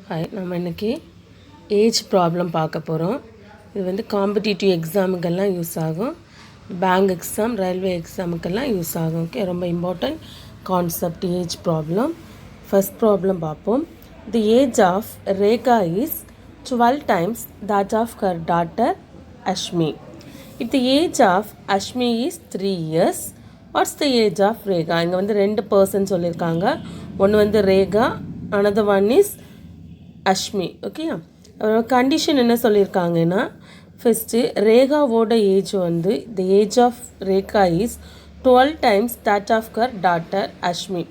Hi, நம்ம இன்றைக்கி age problem பார்க்க போகிறோம். இது வந்து காம்படிட்டிவ் எக்ஸாமுக்கெல்லாம் யூஸ் ஆகும். பேங்க் எக்ஸாம், ரயில்வே எக்ஸாமுக்கெல்லாம் யூஸ் ஆகும். ஓகே, ரொம்ப important concept age problem. First problem பார்ப்போம். The age of Rekha is 12 times that of her daughter Ashmi. If the age of Ashmi is 3 years, what's the age of Rega? இங்கே வந்து 2 person சொல்லியிருக்காங்க. ஒன்று வந்து Rekha, another one is Ashmi. Okay, condition என்ன சொல்லியிருக்காங்கன்னா, first ரேகாவோட age வந்து the age of Rekha is 12 times that of her daughter Ashmi.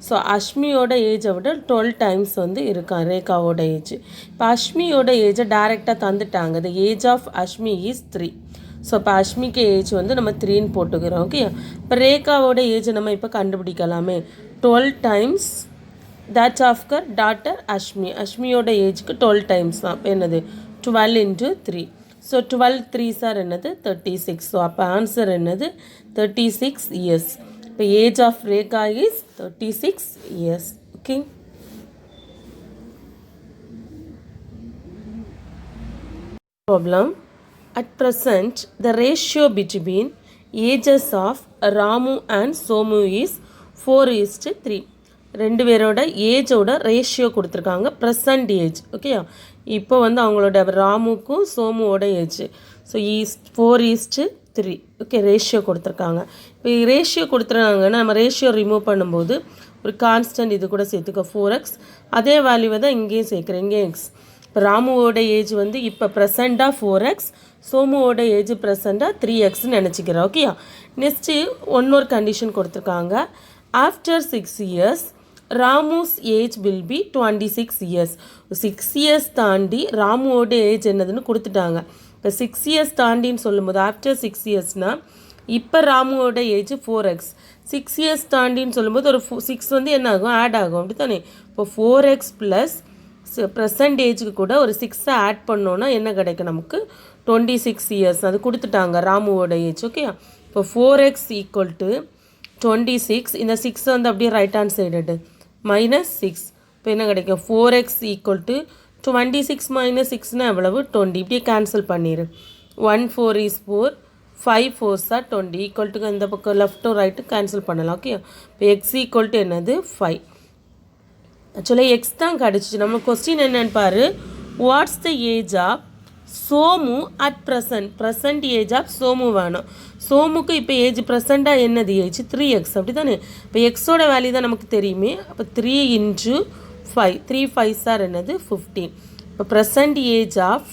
So அஷ்மியோட ஏஜை விட 12 times வந்து இருக்கான் ரேகாவோட ஏஜ். இப்போ அஷ்மியோட ஏஜை டைரெக்டாக தந்துட்டாங்க. The age of Ashmi is 3. So இப்போ அஷ்மிக்கு ஏஜ் வந்து நம்ம 3ன்னு போட்டுக்கிறோம். ஓகே, இப்போ ரேகாவோட ஏஜை நம்ம இப்போ கண்டுபிடிக்கலாமே. 12 times that of her daughter Ashmi. அஷ்மியோட ஏஜுக்கு 12 times தான். அப்போ என்னது 12 into 3. ஸோ 12 3s are என்னது 36. ஸோ அப்போ ஆன்சர் என்னது 36 years. இப்போ age of Rekha is 36 years. Okay, problem. At present the ratio between ages of Ramu and Somu is 4:3. ரெண்டு பேரோட ஏஜோட ரேஷியோ கொடுத்துருக்காங்க. Present age. ஓகே, இப்போ வந்து அவங்களோட ராமுக்கும் சோமுவோட ஏஜ். ஸோ 4:3. ஓகே, ரேஷியோ கொடுத்துருக்காங்க. இப்போ ரேஷியோ கொடுத்துருக்காங்கன்னா நம்ம ரேஷியோ ரிமூவ் பண்ணும்போது ஒரு கான்ஸ்டன்ட் இது கூட சேர்த்துக்க 4x. அதே வேல்யூவை தான் இங்கேயும் சேர்க்குறேன். இங்கே எக்ஸ். இப்போ ராமுவோட ஏஜ் வந்து இப்போ ப்ரெசண்ட்டாக 4x, சோமுவோட ஏஜ் ப்ரெசண்ட்டாக 3xன்னு நினச்சிக்கிறேன். ஓகே, நெக்ஸ்ட்டு இன்னொரு கண்டிஷன் கொடுத்துருக்காங்க. After 6 years Ramu's age will be 26 years. 6 years தாண்டி ராமுவோட ஏஜ் என்னதுன்னு கொடுத்துட்டாங்க. இப்போ 6 years தாண்டின்னு சொல்லும்போது ஆஃப்டர் 6 yearsனால் இப்போ ராமுவோட ஏஜ் 4x. 6 years தாண்டின்னு சொல்லும்போது ஒரு 6 வந்து என்ன ஆகும், ஆட் ஆகும். அப்படி தானே? இப்போ 4x ப்ளஸ் ப்ரெசன்ட் ஏஜுக்கு கூட ஒரு 6 ஆட் பண்ணோன்னா என்ன கிடைக்கும் நமக்கு 26 years. அது கொடுத்துட்டாங்க ராமுவோட ஏஜ். ஓகே, இப்போ 4x ஈக்குவல் டு 26. இந்த 6 வந்து அப்படியே ரைட் ஹேண்ட் சைடு -6. இப்போ என்ன கிடைக்கும் 4x ஈக்குவல் டு 26 - 6னா எவ்வளவு 20. இப்படியே கேன்சல் பண்ணிடு. 1 4 is 4, 5 4s are 20. Equal to இந்த பக்கம் லெஃப்ட்டும் ரைட்டும் கேன்சல் பண்ணலாம். ஓகே, இப்போ எக்ஸ் ஈக்குவல் டு என்னது 5. ஆக்சுவலாக எக்ஸ் தான் கிடச்சிச்சு. நம்ம கொஸ்டின் என்னன்னு பாரு. What's the age of Somu at present age of Somu வேணும். சோமுக்கு இப்போ ஏஜ் ப்ரெசண்ட்டாக என்னது ஏஜ் 3x. அப்படி தானே? இப்போ எக்ஸோட வேல்யூ தான் நமக்கு தெரியுமே. அப்போ 3 into 5, 3 5s are என்னது 15. இப்போ present age of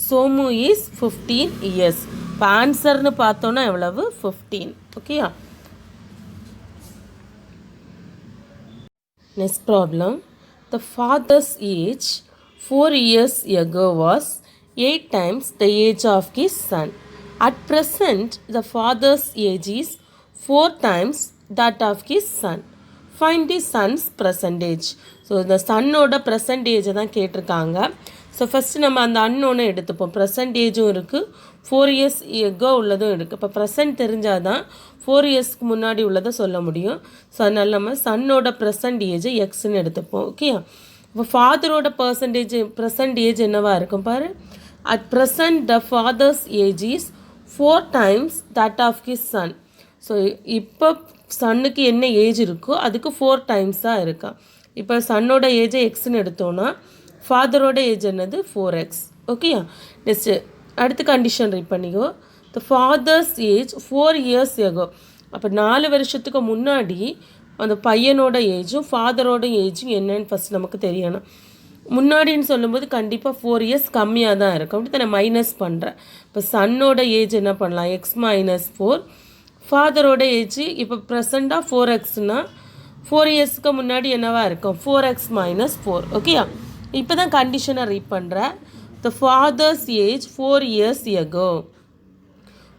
Somu is 15 years. இப்போ ஆன்சர்னு பார்த்தோன்னா எவ்வளவு 15. ஓகேயா? Next problem. The father's age 4 years ago was 8 times the age of his son. At present, the father's age is 4 times that of his son. Find the son's present age. So இந்த சன்னோட present ஏஜை தான் கேட்டிருக்காங்க. So first நம்ம அந்த அன்னோன்னு எடுத்துப்போம். Present ஏஜும் இருக்குது, 4 years echo உள்ளதும் இருக்குது. இப்போ ப்ரெசன்ட் தெரிஞ்சால் தான் 4 yearsக்கு முன்னாடி உள்ளதை சொல்ல முடியும். ஸோ அதனால் நம்ம சன்னோட ப்ரெசன்ட் ஏஜை எக்ஸ்ன்னு எடுத்துப்போம். ஓகே, இப்போ ஃபாதரோட ப்ரெசன்ட் ஏஜ் என்னவாக இருக்கும் பாரு. At present, the father's age is 4 times that of his son. So இப்போ சன்னுக்கு என்ன ஏஜ் இருக்கோ அதுக்கு 4 times தான் இருக்கான். இப்போ சன்னோட ஏஜை எக்ஸ்ன்னு எடுத்தோன்னா ஃபாதரோட ஏஜ் என்னது 4x. ஓகேயா? நெக்ஸ்ட்டு அடுத்த கண்டிஷன் ரீட் பண்ணிக்கோ. த ஃபாதர்ஸ் ஏஜ் 4 years ago. அப்போ 4 வருஷத்துக்கு முன்னாடி அந்த பையனோட ஏஜும் ஃபாதரோட ஏஜும் என்னன்னு ஃபஸ்ட் நமக்கு தெரியணும். முன்னாடின்னு சொல்லும்போது கண்டிப்பாக 4 years கம்மியாக தான் இருக்கும். அப்படி தானே மைனஸ் பண்ணுறேன். இப்போ சன்னோட ஏஜ் என்ன பண்ணலாம், எக்ஸ் -4. ஃபாதரோட ஏஜ் இப்போ ப்ரெசண்ட்டாக 4xனா 4 yearsக்கு முன்னாடி என்னவாக இருக்கும் 4x - 4. ஓகேயா? இப்போ தான் கண்டிஷனை ரீட் பண்ணுறேன். த ஃபாதர்ஸ் ஏஜ் 4 years ago.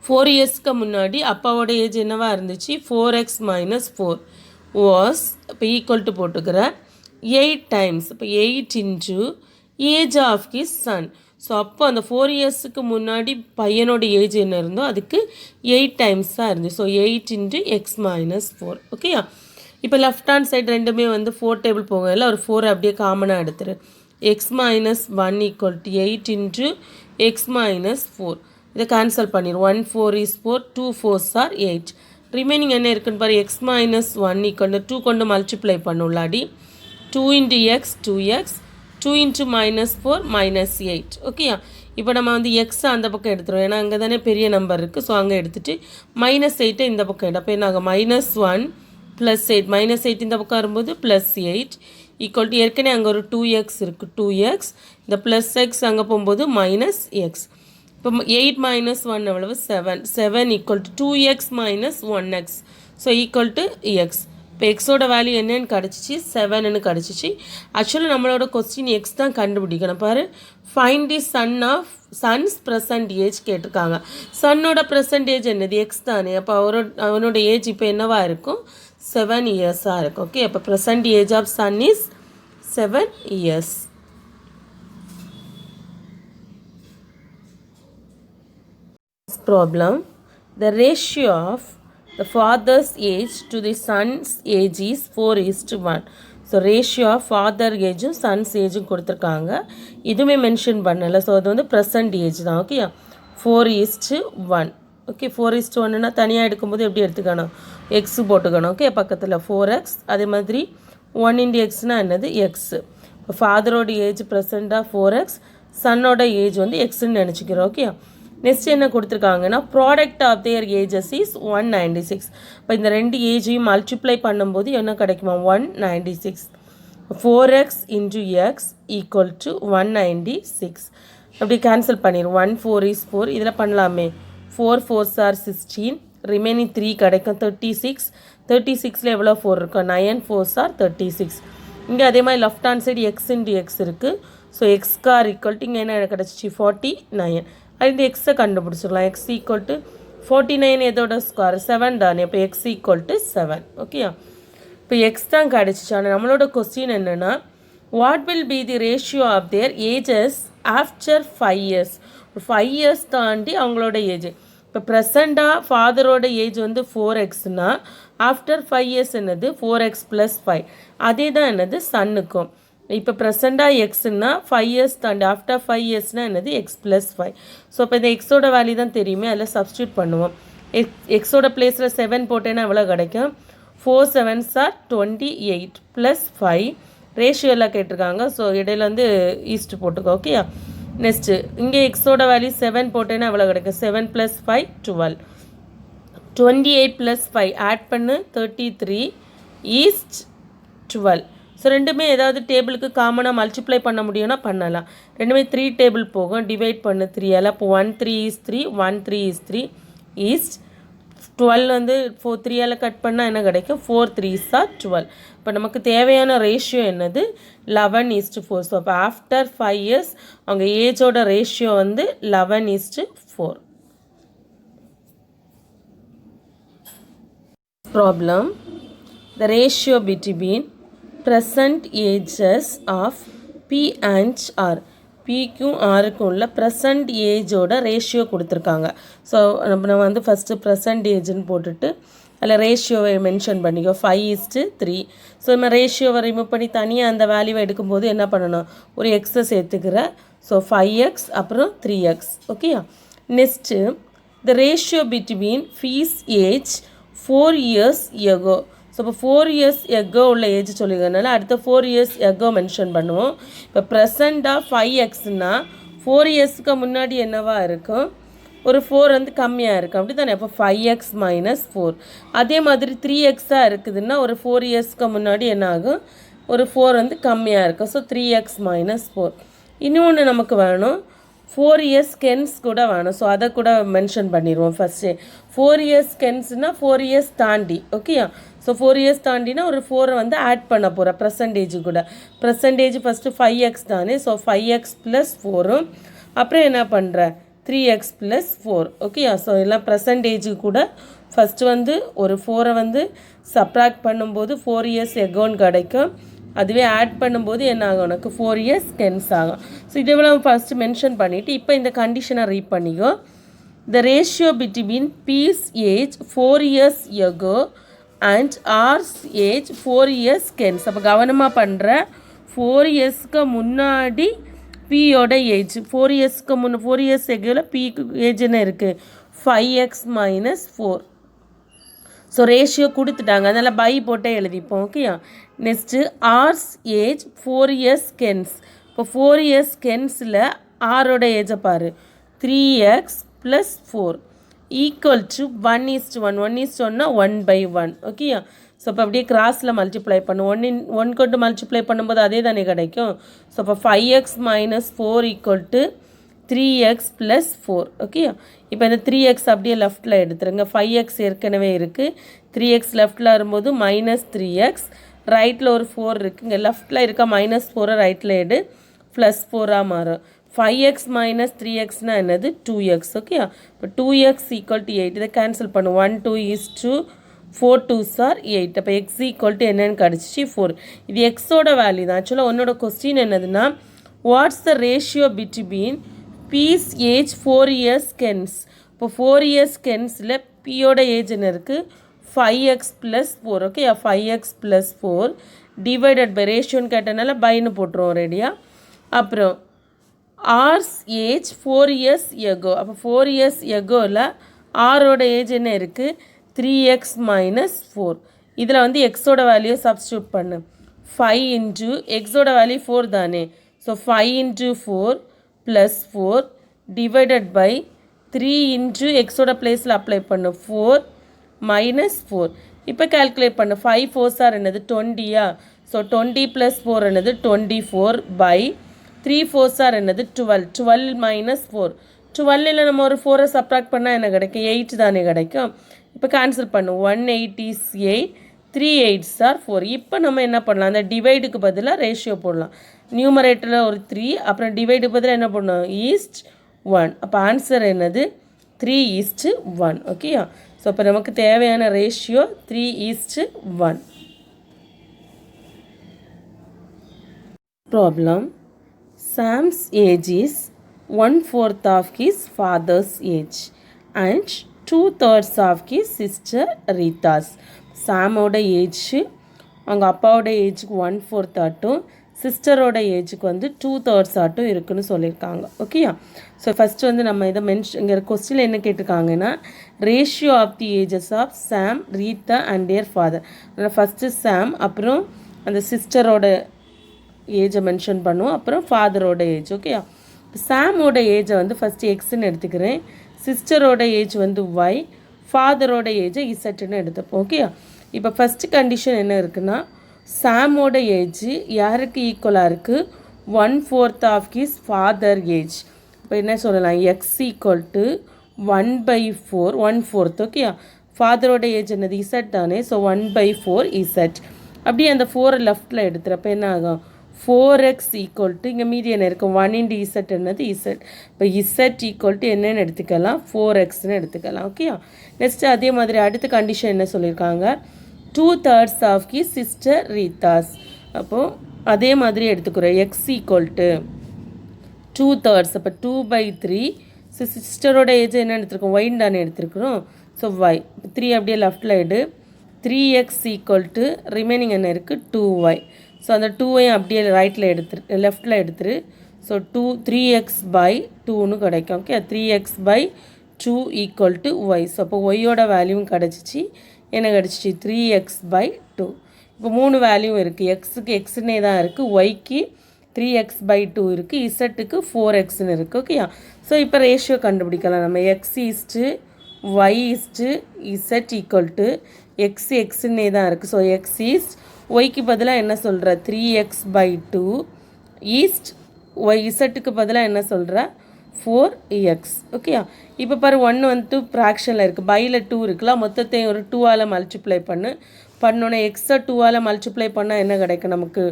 4 yearsக்கு முன்னாடி அப்பாவோட ஏஜ் என்னவாக இருந்துச்சு 4x - 4 வாஸ். இப்போ ஈக்குவல் டு போட்டுக்கிறேன் 8 times. இப்போ 8 into age of his son. So அப்போ அந்த 4 yearsக்கு முன்னாடி பையனோட ஏஜ் என்ன இருந்தோ அதுக்கு 8 times தான் இருந்துச்சு. So 8 into x - 4. ஓகேயா? இப்போ லெஃப்ட் ஹேண்ட் சைடு ரெண்டுமே வந்து 4 டேபிள் போக இல்லை ஒரு 4 அப்படியே காமனாக எடுத்துரு. x minus 1 equal to 8 into x minus 4. இதை கேன்சல் பண்ணிடு. 1 4 is 4, 2 4s are 8. ரிமைனிங் என்ன இருக்குன்னு பாரு, x minus 1 equal to 2 கொண்டு multiply பண்ணுள்ளாடி 2 into x 2x 2 into minus 4 minus 8. ஓகேயா, இப்போ நம்ம வந்து எக்ஸ் அந்த பக்கம் எடுத்துருவோம், ஏன்னா அங்கே தானே பெரிய நம்பர் இருக்குது. ஸோ அங்கே எடுத்துகிட்டு -8 இந்த பக்கம் எடுப்போம். அப்போ நாங்கள் -1 + 8 -8 இந்த பக்கம் வரும்போது +8 ஈக்குவல் டு ஏற்கனவே அங்கே ஒரு 2x இருக்குது, 2x இந்த +x அங்கே போகும்போது -x. இப்போ 8 - 1 எவ்வளவு 7 7 equal to 2x - 1x. So equal to X. இப்போ எக்ஸோட வேல்யூ என்னன்னு கிடச்சிச்சு, 7ன்னு கிடச்சிச்சு. ஆக்சுவலாக நம்மளோட கொஸ்டின் எக்ஸ் தான் கண்டுபிடிக்கணும். பாரு, ஃபைண்ட் தி சன்ஸ் ப்ரெசன்ட் ஏஜ் கேட்டிருக்காங்க. சன்னோட ப்ரெசன்ட் ஏஜ் என்னது, எக்ஸ் தானே. அப்போ அவனோட ஏஜ் இப்போ என்னவா இருக்கும், 7 இயர்ஸாக இருக்கும். ஓகே, அப்போ present age of son is 7 years. This problem, the ratio of the father's age to the son's age is 4:1. So ratio of father ஏஜும் சன்ஸ் ஏஜும் கொடுத்துருக்காங்க. இதுவுமே மென்ஷன் பண்ணலை. ஸோ அது வந்து ப்ரெசன்ட் ஏஜ் தான். ஓகே, 4:1. ஓகே, 4:1னா தனியாக எடுக்கும்போது எப்படி எடுத்துக்கணும், எக்ஸு போட்டுக்கணும். ஓகே, பக்கத்தில் 4x. அதே மாதிரி 1 into xனா என்னது, எக்ஸு. இப்போ ஃபாதரோட ஏஜ் ப்ரெசண்ட்டாக 4x, சன்னோட ஏஜ் வந்து எக்ஸுன்னு நினச்சிக்கிறோம். ஓகே, நெக்ஸ்ட் என்ன கொடுத்துருக்காங்கன்னா product of their ages is 196. இப்போ இந்த ரெண்டு ஏஜையும் மல்டிப்ளை பண்ணும்போது என்ன கிடைக்குமா, 196. 4x into x equal to 196. அப்படி கேன்சல் பண்ணிடும். 1 4 is 4. இதில் பண்ணலாமே, 4 4s are 16. ரிமைனிங் 3 கிடைக்கும், 36. 36ல் எவ்வளோ 4 இருக்கும், 9 4s are 36. இங்கே அதே மாதிரி left hand side x into x இருக்குது. So x square equal to இங்கே என்ன கிடச்சிச்சு, 49. அது எக்ஸை கண்டுபிடிச்சிடலாம். எக்ஸ் ஈக்குவல் டு 49 எதோட ஸ்கொயர், 7 தானே. அப்போ எக்ஸ் ஈக்குவல் டு 7. ஓகேயா, இப்போ எக்ஸ் தான் கிடச்சிச்சு. ஆனால் நம்மளோட கொஸ்டின் என்னென்னா, what will be the ratio of their ages after 5 years. 5 years தாண்டி அவங்களோட ஏஜ். இப்போ ப்ரெசண்ட்டாக ஃபாதரோட ஏஜ் வந்து 4xனா ஆஃப்டர் 5 years என்னது 4x + 5. அதே தான் என்னது சன்னுக்கும். இப்போ ப்ரெசண்ட்டாக எக்ஸ்னா 5 years தாண்டி ஆஃப்டர் 5 yearsனால் என்னது எக்ஸ் + 5. ஸோ இப்போ இந்த எக்ஸோட வேல்யூ தான் தெரியுமே, அதில் சப்ஸ்டியூட் பண்ணுவோம். எக்ஸோட பிளேஸில் 7 போட்டேன்னா எவ்வளோ கிடைக்கும், 4 7s are 28 + 5. ரேஷியோலாம் கேட்டிருக்காங்க. ஸோ இடையில வந்து ஈஸ்ட் போட்டுக்கோ. ஓகேயா, நெக்ஸ்ட்டு இங்கே எக்ஸோட வேல்யூ 7 போட்டேன்னா எவ்வளோ கிடைக்கும், 7 + 5 12. 28 + 5 ஆட் பண்ணு 33 ஈஸ்ட் 12. ஸோ ரெண்டுமே ஏதாவது டேபிளுக்கு காமனாக மல்டிப்ளை பண்ண முடியும்னா பண்ணலாம். ரெண்டுமே 3 டேபிள் போகும், டிவைட் பண்ணு 3ஆல். அப்போ 1 3 is 3 1 3 is 3 ஈஸ்ட் 12 வந்து 4 3ஆல் கட் பண்ணால் என்ன கிடைக்கும், 4 3s are 12. இப்போ நமக்கு தேவையான ரேஷியோ என்னது, 11:4. ஸோ அப்போ ஆஃப்டர் 5 years அவங்க ஏஜோட ரேஷியோ வந்து 11:4. Problem, the ratio between present ages of P and R. பிக்கும் ஆருக்கும் உள்ள ப்ரெசண்ட் ஏஜோட ரேஷியோ கொடுத்துருக்காங்க. ஸோ நம்ம வந்து ஃபஸ்ட்டு ப்ரெசண்ட் ஏஜ்னு போட்டுட்டு அதில் ரேஷியோவை மென்ஷன் பண்ணிக்கோ, 5:3. ஸோ நம்ம ரேஷியோவை ரிமூவ் பண்ணி தனியாக அந்த வேல்யூவை எடுக்கும்போது என்ன பண்ணணும், ஒரு எக்ஸை சேர்த்துக்கிற. ஸோ 5x அப்புறம் 3x. ஓகேயா, நெக்ஸ்ட்டு த ratio between fees age 4 years ago. So இப்போ 4 years ago உள்ள ஏஜ் சொல்லிக்கிறதுனால அடுத்த 4 years ago மென்ஷன் பண்ணுவோம். இப்போ ப்ரெசண்ட்டாக 5xனா 4 yearsக்கு முன்னாடி என்னவா இருக்கும், ஒரு 4 வந்து கம்மியாக இருக்கும், அப்படி தானே. அப்போ 5x - 4. அதே மாதிரி 3xாக இருக்குதுன்னா ஒரு 4 yearsக்கு முன்னாடி என்ன ஆகும், ஒரு 4 வந்து கம்மியாக இருக்கும். So 3x - 4. இன்னொன்று நமக்கு வேணும், 4 years கென்ஸ் கூட வேணும். ஸோ அதை கூட மென்ஷன் பண்ணிடுவோம் ஃபஸ்ட்டு. 4 years கென்ஸ்னால் 4 years தாண்டி. ஓகேயா, ஸோ 4 years தாண்டினா ஒரு 4 வந்து ஆட் பண்ண போகிறேன் ப்ரெசன்டேஜ் கூட. ப்ரெசன்டேஜ் ஃபஸ்ட்டு 5x தானே. ஸோ 5x + 4 அப்புறம் என்ன பண்ணுற 3x + 4. ஓகேயா, ஸோ எல்லாம் ப்ரெசன்டேஜு கூட ஃபஸ்ட்டு வந்து ஒரு 4 வந்து சப்ராக்ட் பண்ணும்போது 4 years எகோன்னு கிடைக்கும். அதுவே ஆட் பண்ணும்போது என்ன ஆகும், உனக்கு 4 years கென்ஸ் ஆகும். ஸோ இதை விட ஃபஸ்ட்டு மென்ஷன் பண்ணிவிட்டு இப்போ இந்த கண்டிஷனை ரீட் பண்ணிக்கோ. The ratio between P's age 4 years ago and R's age 4 years hence. அப்போ கவனமாக பண்ணுற 4 இயர்ஸ்க்கு முன்னாடி பியோட ஏஜ் 4 இயர்ஸ்க்கு முன்னே 4 இயர்ஸ் எகோவில் பிக்கு ஏஜ்னு இருக்குது 5x minus 4. ஸோ ரேஷியோ கொடுத்துட்டாங்க, அதனால் பை போட்டே எழுதிப்போம். ஓகேயா. Next R's age 4 years hence. இப்போ 4 இயர்ஸ் கென்ஸில் ஆரோட ஏஜை பாரு 3x + 4 ஈக்குவல் டு 1:1. 1:1னா 1/1. ஓகேயா. ஸோ இப்போ அப்படியே கிராஸில் மல்டிப்ளை பண்ணும். 1 கொண்டு மல்டிப்ளை பண்ணும்போது அதே தானே கிடைக்கும். ஸோ இப்போ 5x - 4 ஈக்குவல் டு 3x + 4. ஓகேயா. இப்போ இந்த 3x அப்படியே லெஃப்டில் எடுத்துருங்க. 5x ஏற்கனவே இருக்குது. 3x லெஃப்டில் வரும்போது -3x, ரைட்டில் ஒரு 4 இருக்குது. இங்கே லெஃப்டில் இருக்க -4 ரைட்டில் எடு, +4 மாறும். 5x - 3xனா என்னது 2x. ஓகேயா. இப்போ 2x ஈக்குவல் டு 8. இதை கேன்சல் பண்ணும். 1 2 is 2, 4 2s are 8. அப்போ x ஈக்குவல் டு என்னன்னு கிடச்சிச்சு 4. இது எக்ஸோட வேல்யூ தான். ஆக்சுவலாக உன்னோட கொஸ்டின் என்னதுன்னா what's the ratio between P's age 4 years hence. இப்போ 4 இயர்ஸ் கென்ஸில் பியோட ஏஜ் என்ன இருக்குது 5x + 4. Okay. 5x + 4 divided by ரேஷியோன்னு கேட்டனால பைன்னு போட்டுருவோம் ரெடியா. அப்புறம் ஆர்ஸ் ஏஜ் 4 இயர்ஸ் எகோ. அப்போ 4 இயர்ஸ் எகோவில் ஆரோட ஏஜ் என்ன இருக்குது 3x - 4. இதில் வந்து எக்ஸோட வேல்யூ சப்ஸ்டியூட் பண்ணு. 5 இன்ட்டு எக்ஸோட வேல்யூ 4 தானே. ஸோ 5 × 4 + 4 டிவைடட் பை 3 இன்ட்டு எக்ஸோட பிளேஸில் அப்ளை பண்ணு 4 - 4. இப்போ கால்குலேட் பண்ணு. 5 4s are என்னது 20யா. ஸோ 20 + 4 என்னது 24 பை 3 4s are என்னது 12. 12 - 4. 12ல் நம்ம ஒரு 4 சப்ராக்ட் பண்ணால் என்ன கிடைக்கும் 8 தானே கிடைக்கும். இப்போ கேன்சல் பண்ணு. 1 8 is 8, 3 8s are 4. இப்போ நம்ம என்ன பண்ணலாம், அந்த டிவைடுக்கு பதிலாக ரேஷியோ போடலாம். நியூமரேட்டரில் ஒரு 3, அப்புறம் டிவைடுக்கு பதிலாக என்ன பண்ணணும் ஈஸ்ட் 1. அப்போ ஆன்சர் என்னது 3:1. ஓகேயா. ஸோ இப்போ நமக்கு தேவையான ratio 3:1. Problem. Sam's age is 1/4 of his father's age and 2/3 of his sister Rita's. சாமோட ஏஜ் அவங்க அப்பாவோட ஏஜுக்கு 1/4 ஆட்டும் சிஸ்டரோட ஏஜுக்கு வந்து 2/3 ஆட்டும் இருக்குன்னு சொல்லியிருக்காங்க. ஓகேயா. ஸோ ஃபஸ்ட்டு வந்து நம்ம இதை இங்கே கொஸ்டினில் என்ன கேட்டிருக்காங்கன்னா ratio of the ages of Sam, Rita and their father. அதனால் ஃபஸ்ட்டு சாம், அப்புறம் அந்த சிஸ்டரோட ஏஜை மென்ஷன் பண்ணுவோம், அப்புறம் ஃபாதரோட ஏஜ். ஓகேயா. சாமோட ஏஜை வந்து ஃபஸ்ட்டு எக்ஸ்ன்னு எடுத்துக்கிறேன், சிஸ்டரோட ஏஜ் வந்து ஒய், ஃபாதரோட ஏஜை இசட்டுன்னு எடுத்துப்போம். ஓகேயா. இப்போ ஃபஸ்ட்டு கண்டிஷன் என்ன இருக்குன்னா சாமோட ஏஜ் யாருக்கு ஈக்குவலாக இருக்குது 1/4 ஆஃப் ஹிஸ் ஃபாதர் ஏஜ். இப்போ என்ன சொல்லலாம் எக்ஸ் ஈக்குவல் டு 1/4 1/4. ஓகேயா. ஃபாதரோட ஏஜ் என்னது இசட் தானே. So 1/4 Z. அப்படியே அந்த 4 லெஃப்டில் எடுத்துகிறப்ப என்ன ஆகும் 4x ஈக்குவல் டு இங்கே மீதி என்ன இருக்கும் 1 × இசட் என்னது இசட். இப்போ இசட் ஈக்குவல் டு என்னென்னு எடுத்துக்கலாம் 4xன்னு எடுத்துக்கலாம். ஓகேயா. நெக்ஸ்ட்டு அதே மாதிரி அடுத்த கண்டிஷன் என்ன சொல்லியிருக்காங்க 2/3 ஆஃப் ஹிஸ் சிஸ்டர் ரீத்தாஸ். அப்போது அதே மாதிரி எடுத்துக்கிறோம் எக்ஸ் ஈக்குவல் டு 2/3. அப்போ 2/3. சிஸ்டரோட ஏஜ் என்ன எடுத்துருக்கோம் ஒய்ன்னு தானே எடுத்துருக்குறோம். ஸோ ஒய் 3 அப்படியே லெஃப்டில் எடு 3x ஈக்குவல் டு ரிமைனிங் என்ன இருக்குது 2y. ஸோ அந்த 2ஐயும் அப்படியே ரைட்டில் லெஃப்டில் எடுத்துரு. ஸோ 3x/2ன்னு கிடைக்கும். Okay. 3x/2 equal to y. So அப்போ ஒய்யோட வேல்யூவும் கிடச்சிச்சு. என்ன கிடச்சிச்சு 3x/2. இப்போ 3 வேல்யூவும் இருக்குது. எக்ஸுக்கு எக்ஸ்னே தான் இருக்குது, ஒய்க்கு 3x/2 இருக்குது, இசட்டுக்கு 4xன்னு இருக்குது. ஓகேயா. ஸோ இப்போ ரேஷியோ கண்டுபிடிக்கலாம் நம்ம. x/y/z ஈக்குவல் டு எக்ஸ்னே தான் இருக்குது. ஸோ எக்ஸ் ஈஸ்ட் ஒய்க்கு பதிலாக என்ன சொல்கிற 3x/2 ஈஸ்ட் ஒய் இசட்டுக்கு பதிலாக என்ன சொல்கிற 4x. ஓகேயா. இப்போ பாரு 1 வந்து ப்ராக்ஷனில் இருக்குது, பையில் 2 இருக்குல்ல, மொத்தத்தையும் ஒரு 2ஆல் மல்டிப்ளை பண்ணோன்னே எக்ஸை 2ஆல் மல்டிப்ளை பண்ணால் என்ன கிடைக்கும் நமக்கு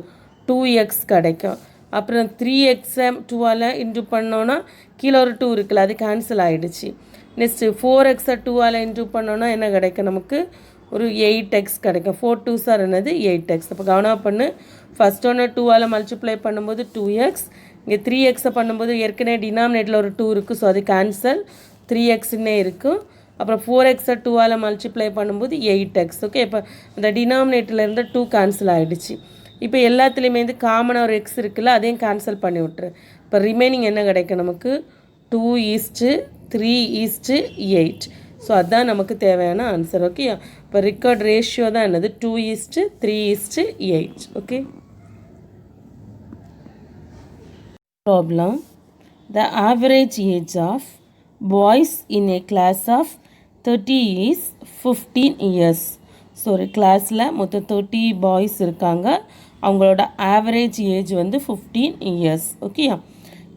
2x கிடைக்கும். அப்புறம் 3xை 2ஆல் இன்ட்டு பண்ணோன்னா கீழே ஒரு 2 இருக்குல்ல, அது கேன்சல் ஆகிடுச்சு. நெக்ஸ்ட்டு 4xை 2ஆல் இன்ட்டு பண்ணோன்னா என்ன கிடைக்கும் நமக்கு ஒரு 8x கிடைக்கும். 4 2s are என்னது 8x. அப்போ கவனம் பண்ணு. ஃபஸ்ட் ஒன்று 2ஆல் மல்டிப்ளை பண்ணும்போது 2x, இங்கே 3xை பண்ணும்போது ஏற்கனவே டினாமினேட்டில் ஒரு 2 இருக்குது, ஸோ அது கேன்சல் 3xன்னே இருக்கும். அப்புறம் 4xை 2ஆல் மல்டிப்ளை பண்ணும்போது 8x. ஓகே. இப்போ அந்த டினாமினேட்டர்லேருந்து 2 கேன்சல் ஆகிடுச்சு. இப்போ எல்லாத்துலேயுமே வந்து காமனாக ஒரு எக்ஸ் இருக்குல்ல, அதையும் கேன்சல் பண்ணி விட்டுரு. இப்போ ரிமைனிங் என்ன கிடைக்கும் நமக்கு? 2:3:8. ஸோ அதுதான் நமக்கு தேவையான ஆன்சர். ஓகே, இப்போ ரிக்கார்ட் ரேஷியோ தான் என்னது? 2:3:8. Okay. Problem. The average age of boys in a class of 30 is 15 years. So ஒரு கிளாஸில் மொத்தம் 30 பாய்ஸ் இருக்காங்க. அவங்களோட ஆவரேஜ் ஏஜ் வந்து 15 years. Okay.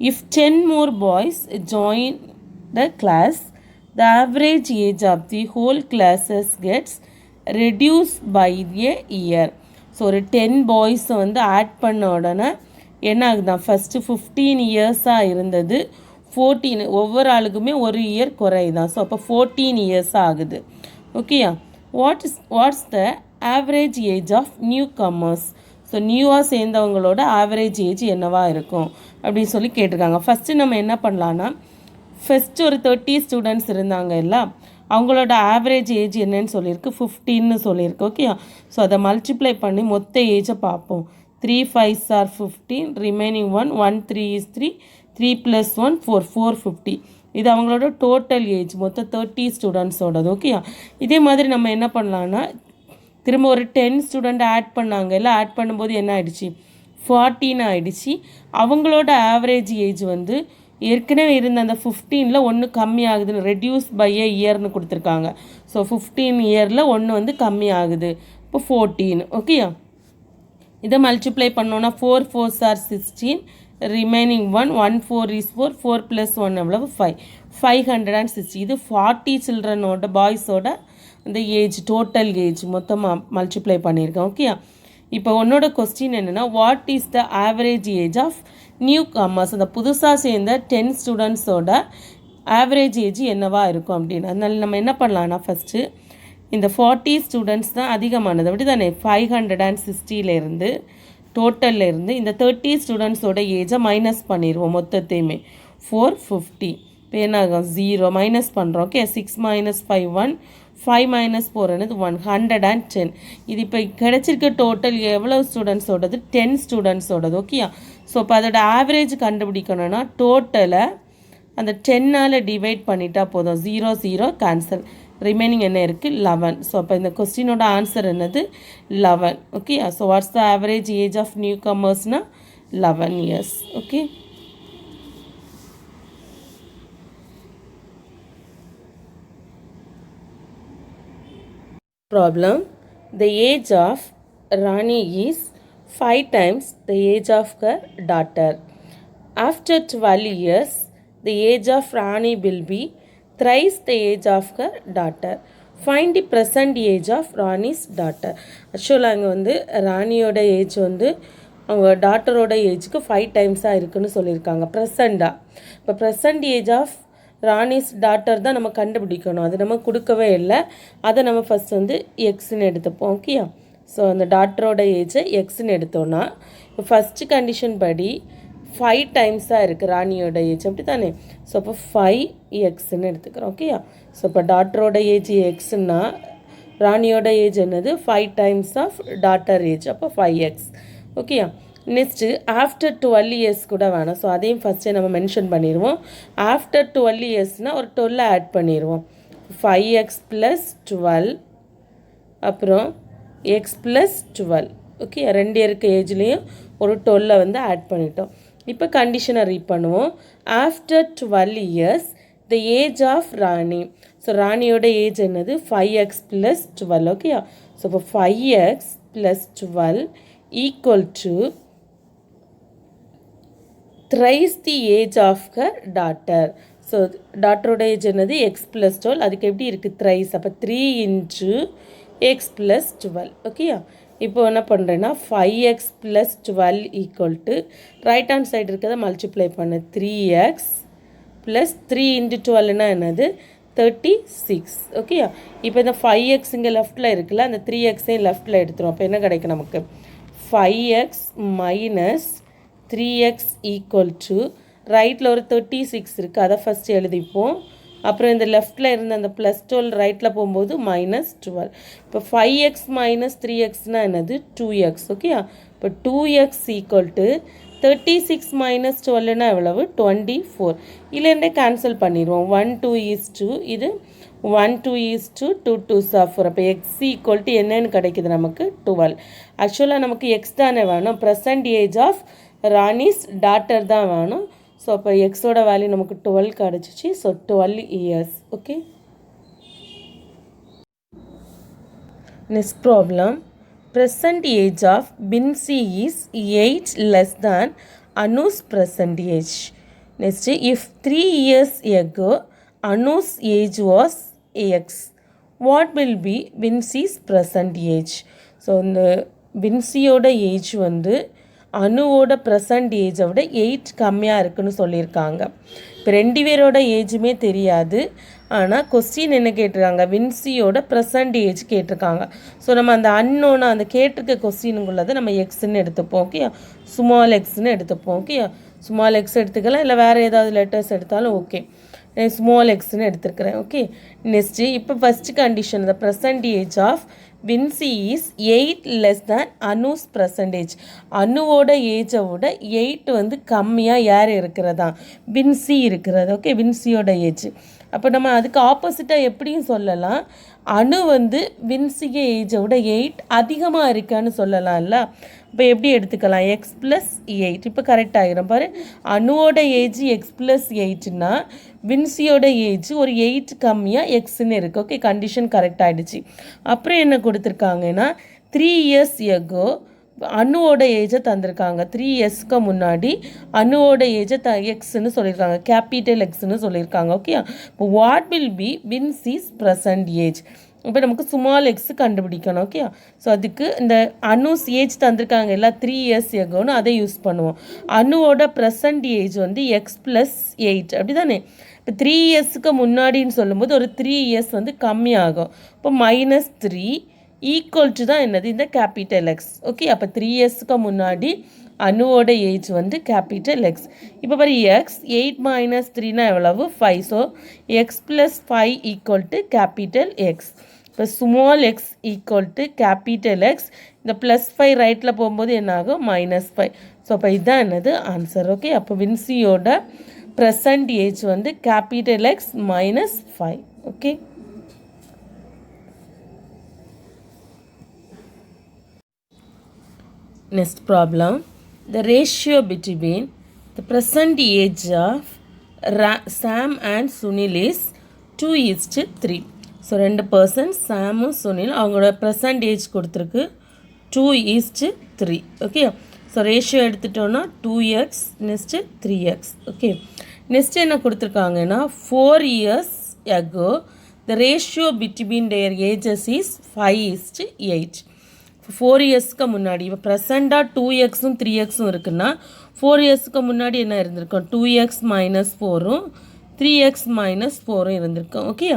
If 10 more boys join the class, the average age of the whole classes gets reduced by a year. So ஒரு 10 பாய்ஸை வந்து add பண்ண உடனே என்ன ஆகுதான்? ஃபஸ்ட்டு 15 இயர்ஸாக இருந்தது 14, ஒவ்வொரு ஆளுக்குமே ஒரு இயர் குறையுதான். ஸோ அப்போ 14 இயர்ஸாக ஆகுது. ஓகேயா? What's the average age of newcomers? So நியூவாக சேர்ந்தவங்களோட ஆவரேஜ் ஏஜ் என்னவா இருக்கும் அப்படின்னு சொல்லி கேட்டிருக்காங்க. ஃபஸ்ட்டு நம்ம என்ன பண்ணலான்னா, ஃபஸ்ட்டு ஒரு 30 ஸ்டூடெண்ட்ஸ் இருந்தாங்க இல்லை, அவங்களோட ஆவரேஜ் ஏஜ் என்னன்னு சொல்லியிருக்கு? 15ன்னு சொல்லியிருக்கு. ஓகே, ஸோ அதை மல்டிப்ளை பண்ணி மொத்த ஏஜை பார்ப்போம். 3 5s are 15, ரிமைனிங் 1 1 3 is 3, 3 + 1 4 450. இது அவங்களோட டோட்டல் ஏஜ், மொத்தம் 30 ஸ்டூடெண்ட்ஸோடது. ஓகே, இதே மாதிரி நம்ம என்ன பண்ணலான்னா, திரும்ப ஒரு 10 ஸ்டூடெண்ட் ஆட் பண்ணாங்க இல்லை, ஆட் பண்ணும்போது என்ன ஆகிடுச்சு? 14 ஆகிடுச்சு. அவங்களோட ஆவரேஜ் ஏஜ் வந்து ஏற்கனவே இருந்த அந்த 15ல் 1 கம்மி ஆகுதுன்னு, ரெடியூஸ் பை ஏ இயர்னு கொடுத்துருக்காங்க. ஸோ 15 இயரில் 1 வந்து கம்மி ஆகுது. இப்போ 14. ஓகேயா? இதை மல்டிப்ளை பண்ணோன்னா 4 4s are 16, ரிமைனிங் 1 1 4 is 4, 4 + 1 எவ்வளவு? 5, 560. இது 40 சில்ட்ரனோட பாய்ஸோட அந்த ஏஜ், டோட்டல் ஏஜ் மொத்தமாக மல்டிப்ளை பண்ணியிருக்கேன். ஓகே, இப்போ உன்னோட கொஸ்டின் என்னென்னா, what is the average age of newcomers? அந்த புதுசாக சேர்ந்த 10 ஸ்டூடெண்ட்ஸோட ஆவரேஜ் ஏஜ் என்னவா இருக்கும் அப்படின்னு. அதனால நம்ம என்ன பண்ணலான்னா, ஃபஸ்ட்டு இந்த 40 ஸ்டூடெண்ட்ஸ் தான் அதிகமானது, அப்படி தானே? 560லேருந்து டோட்டல்லேருந்து இந்த 30 ஸ்டூடெண்ட்ஸோட ஏஜை மைனஸ் பண்ணிடுவோம் மொத்தத்தையுமே. 450. இப்போ என்ன ஆகும்? 0 மைனஸ் பண்ணுறோம். ஓகே, 6 - 5 1, 5 - 4 என்னது? 110. இது இப்போ கிடைச்சிருக்க டோட்டல் எவ்வளோ ஸ்டூடெண்ட்ஸோடது? 10 ஸ்டூடெண்ட்ஸோடது. ஓகேயா? ஸோ இப்போ அதோட ஆவரேஜ் கண்டுபிடிக்கணும்னா டோட்டலை அந்த 10ஆல் டிவைட் பண்ணிட்டா போதும். 0 0 கேன்சல், ரிமைனிங் என்ன இருக்குது? 11. ஸோ அப்போ இந்த கொஸ்டினோட ஆன்சர் என்னது? 11. Okay, so what's the average age of new கம்மர்ஸ்னா 11 years. Okay. Problem. The age of Rani is 5 times the age of her daughter. After 12 years, the age of Rani will be thrice the age of her daughter. Find the present age of Rani's daughter. ஆக்சுவலாக அங்கே வந்து ராணியோட age வந்து அவங்க டாட்டரோட ஏஜுக்கு 5 டைம்ஸாக இருக்குன்னு சொல்லியிருக்காங்க ப்ரெசண்டாக. இப்போ present age of Rani's daughter தான் நம்ம கண்டுபிடிக்கணும். அது நம்ம கொடுக்கவே இல்லை. அதை நம்ம ஃபஸ்ட் வந்து எக்ஸ்ன்னு எடுத்துப்போம். ஓகேயா? ஸோ அந்த டாட்டரோட ஏஜை எக்ஸ்ன்னு எடுத்தோன்னா, இப்போ ஃபஸ்ட்டு கண்டிஷன் படி 5 டைம்ஸாக இருக்குது ராணியோட ஏஜ், அப்படி தானே? ஸோ அப்போ 5xன்னு எடுத்துக்கிறோம். ஓகேயா? ஸோ இப்போ டாட்டரோட ஏஜ் எக்ஸ்ன்னா ராணியோட ஏஜ் என்னது? 5 டைம்ஸ் ஆஃப் டாட்டர் ஏஜ், அப்போ 5x. ஓகேயா? நெக்ஸ்ட்டு ஆஃப்டர் 12 இயர்ஸ் கூட வேணாம். ஸோ அதையும் ஃபஸ்ட்டே நம்ம மென்ஷன் பண்ணிடுவோம். ஆஃப்டர் 12 இயர்ஸ்னால் ஒரு 12 ஆட் பண்ணிடுவோம். 5x + 12, அப்புறம் x + 12. ஓகே, 2 இருக்க ஏஜ்லேயும் ஒரு 12 வந்து ஆட் பண்ணிட்டோம். இப்போ கண்டிஷனை ரீட் பண்ணுவோம். After 12 years the age of Rani. So ராணியோட ஏஜ் என்னது? 5x + 12. ஓகேயா? ஸோ இப்போ 5x + 12 equal to thrice the age of her daughter. So டாட்டரோட ஏஜ் என்னது? x + 12. அதுக்கு எப்படி இருக்குது? thrice. அப்போ 3 × x + 12. ஓகேயா? இப்போ என்ன பண்ணுறேன்னா 5x + 12 equal to right hand side இருக்கிறத மல்டிப்ளை பண்ணு. 3x + 3 × 12னா என்னது? 36. ஓகேயா? இப்போ இந்த 5x இங்கே லெஃப்டில் இருக்குல்ல, அந்த 3xையும் லெஃப்டில் எடுத்துரும். அப்போ என்ன கிடைக்கும் நமக்கு? 5x - 3x ஈக்குவல் டு ரைட்டில் ஒரு 36 இருக்குது, அதை ஃபஸ்ட்டு எழுதிப்போம். அப்புறம் இந்த லெஃப்டில் இருந்த அந்த +12 ரைட்டில் போகும்போது -12. இப்போ 5x - 3xனால் என்னது 2x. ஓகே, இப்போ 2x = 36 - 12னா எவ்வளவு 24. இல்லைன்றே கேன்சல் பண்ணிடுவோம். 1 2 is 2, இது 1 2 is 2, 2 2s are 4. அப்போ x = என்னன்னு கிடைக்குது நமக்கு 12. ஆக்சுவலாக நமக்கு x தானே வேணும், present age of Rani's daughter தான் வேணும். ஸோ அப்போ எக்ஸோட வேல்யூ நமக்கு 12 கிடச்சிச்சு. So 12 years. Okay, next problem. present age of Binsi is 8 less than Anu's present age. Next, if 3 years ago Anu's age was x, what will be Binsi's present age? So இந்த பின்சியோட age வந்து அணுவோட present ஏஜை விட 8 கம்மியாக இருக்குன்னு சொல்லியிருக்காங்க. இப்போ ரெண்டு பேரோட ஏஜுமே தெரியாது, ஆனால் கொஸ்டின் என்ன கேட்டிருக்காங்க, வின்சியோட ப்ரெசண்ட் ஏஜ் கேட்டிருக்காங்க. ஸோ நம்ம அந்த அன்னோன்னு அந்த கேட்டிருக்க கொஸ்டினுக்குள்ளதை நம்ம எக்ஸ்ன்னு எடுத்துப்போம். ஓகே, ஸ்மால் எக்ஸ்ன்னு எடுத்துப்போம். ஓகே, ஸ்மால் எக்ஸ் எடுத்துக்கலாம், இல்லை வேறு ஏதாவது லெட்டர்ஸ் எடுத்தாலும் ஓகே. ஸ்மால் எக்ஸ்ன்னு எடுத்துருக்கிறேன். ஓகே, நெக்ஸ்ட்டு இப்போ first condition, the present age of Vinci is 8 less than Anu's present age. அணுவோட ஏஜை விட 8 வந்து கம்மியாக யார் இருக்கிறதா, வின்சி இருக்கிறது. ஓகே, வின்சியோட ஏஜ். அப்போ நம்ம அதுக்கு ஆப்போசிட்டாக எப்படியும் சொல்லலாம், அணு வந்து வின்சிய ஏஜை விட 8 அதிகமாக இருக்கான்னு சொல்லலாம்ல. இப்போ எப்படி எடுத்துக்கலாம், x + 8. இப்போ கரெக்ட் ஆகிரும் பாரு. அணுவோட ஏஜ் x + 8னா வின்சியோட ஏஜ் ஒரு 8 கம்மியாக எக்ஸ்ன்னு இருக்குது. ஓகே, கண்டிஷன் கரெக்ட் ஆகிடுச்சு. அப்புறம் என்ன கொடுத்துருக்காங்கன்னா 3 years ago அணுவோட ஏஜை தந்திருக்காங்க. 3 yearsக்கு முன்னாடி அணுவோட ஏஜை எக்ஸ்ன்னு சொல்லியிருக்காங்க, கேபிட்டல் எக்ஸ்ன்னு சொல்லியிருக்காங்க. ஓகே, இப்போ what will be Vinci's present age? இப்போ நமக்கு ஸ்மால் எக்ஸ் கண்டுபிடிக்கணும். ஓகே, ஸோ அதுக்கு இந்த அனுஸ் ஏஜ் தந்திருக்காங்க எல்லாம் 3 years agoன்னு அதை யூஸ் பண்ணுவோம். அணுவோட ப்ரெசன்ட் ஏஜ் வந்து x + 8 அப்படி தானே. இப்போ 3 yearsக்கு முன்னாடின்னு சொல்லும்போது ஒரு 3 years வந்து கம்மியாகும். இப்போ -3 = தான் என்னது இந்த கேபிட்டல் எக்ஸ். ஓகே, அப்போ 3 yearsக்கு முன்னாடி அணுவோட ஏஜ் வந்து கேபிட்டல் எக்ஸ். இப்போ பாரு எக்ஸ் 8 - 3னா எவ்வளவு 5. So x + 5 = capital X. இப்போ ஸ்மால் எக்ஸ் = கேபிட்டல் எக்ஸ். இந்த +5 ரைட்டில் போகும்போது என்ன ஆகும் -5. ஸோ அப்போ இதுதான் என்னது ஆன்சர். ஓகே, அப்போ வின்சியோட ப்ரெசன்ட் ஏஜ் வந்து capital X -5. Okay, next problem. The ratio between the present age of Sam and Sunil is 2:3. So 2 persons சாமும் சுனில் அவங்களோட ப்ரெசன்ட் ஏஜ் கொடுத்துருக்கு 2:3. ஓகே, ஸோ ரேஷியோ எடுத்துட்டோன்னா 2x next 3x. Okay, next என்ன கொடுத்துருக்காங்கன்னா 4 years ago the ratio between their ages is 5:8. 4 yearsக்கு முன்னாடி இப்போ ப்ரெசண்டாக 2xம் 3xம் இருக்குன்னா 4 yearsக்கு முன்னாடி என்ன இருந்திருக்கும், 2x - 4ம் 3x - 4ம் இருந்திருக்கும். ஓகே,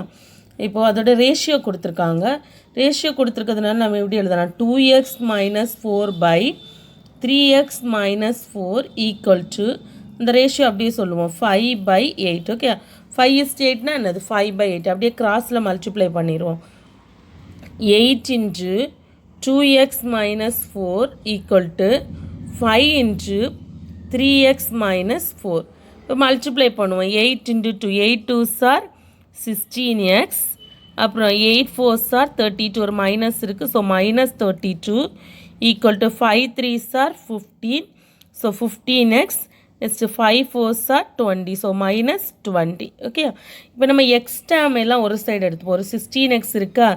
இப்போது அதோட ரேஷியோ கொடுத்துருக்காங்க. ரேஷியோ கொடுத்துருக்கிறதுனால நம்ம எப்படி எழுதலாம், 2x - 4/3x - 4 = இந்த ரேஷியோ அப்படியே சொல்லுவோம் 5/8. ஓகே, 5:8னா என்னது 5/8. அப்படியே கிராஸில் மல்டிப்ளை பண்ணிடுவோம். 8 × 2x - 4 = 5 × 3x - 4. இப்போ மல்டிப்ளை பண்ணுவோம். 8 × 2 8 2s are 16x. அப்புறம் 8 4s are 32. ஒரு மைனஸ் இருக்குது. So -32 = 5 3s are 15. So 15x. Next 5 4s are 20. So -20. Okay, இப்போ நம்ம எக்ஸ் டேம் எல்லாம் ஒரு சைடு எடுத்துப்போம். ஒரு 16x இருக்கா,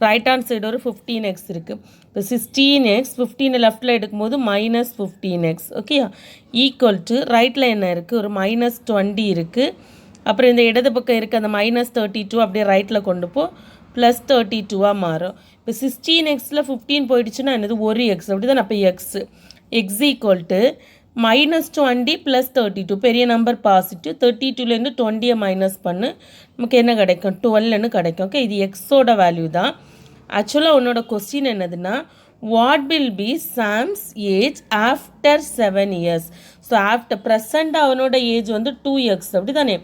ரைட் ஹேண்ட் சைடு ஒரு 15x இருக்குது. இப்போ 16x 15 லெஃப்டில் எடுக்கும்போது -15x. ஓகே, = ரைட்டில் என்ன இருக்குது, ஒரு -20 இருக்குது. அப்புறம் இந்த இடது பக்கம் இருக்குது அந்த -32 அப்படியே ரைட்டில் கொண்டு போ +32 மாறும். இப்போ 16xல் 15 போயிடுச்சுன்னா என்னது ஒரு எக்ஸ் அப்படி தான். அப்போ எக்ஸ் = -20 + 32. பெரிய நம்பர் பாசிட்டிவ். 32லேருந்து 20 மைனஸ் பண்ணு, நமக்கு என்ன கிடைக்கும் 12ன்னு கிடைக்கும். ஓகே, இது எக்ஸோட வேல்யூ தான். ஆக்சுவலாக உன்னோட கொஸ்டின் என்னதுன்னா what will be Sam's age after 7 years. So after present அவனோட ஏஜ் வந்து 2x அப்படி தானே.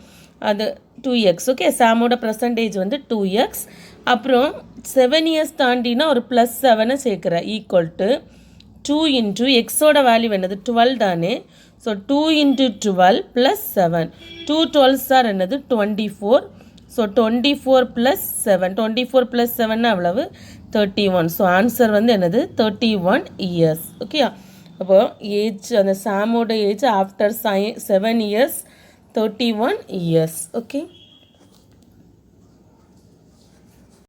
அது 2x. ஓகே, சாமோட பர்சன்டேஜ் வந்து 2x. அப்புறம் 7 இயர்ஸ் தாண்டினா ஒரு +7 சேர்க்குற ஈக்குவல் டு 2 இன்ட்டு எக்ஸோட வேல்யூ என்னது 12 தானே. So 2 into 12 + 7. 2 12s ஆர் என்னது 24. ஸோ 24 + 7. 24 + 7 எவ்வளவு 31. ஸோ ஆன்சர் வந்து என்னது 31 இயர்ஸ். ஓகே, அப்போ ஏஜ் அந்த சாமோட age after 7 years 31 years. Okay.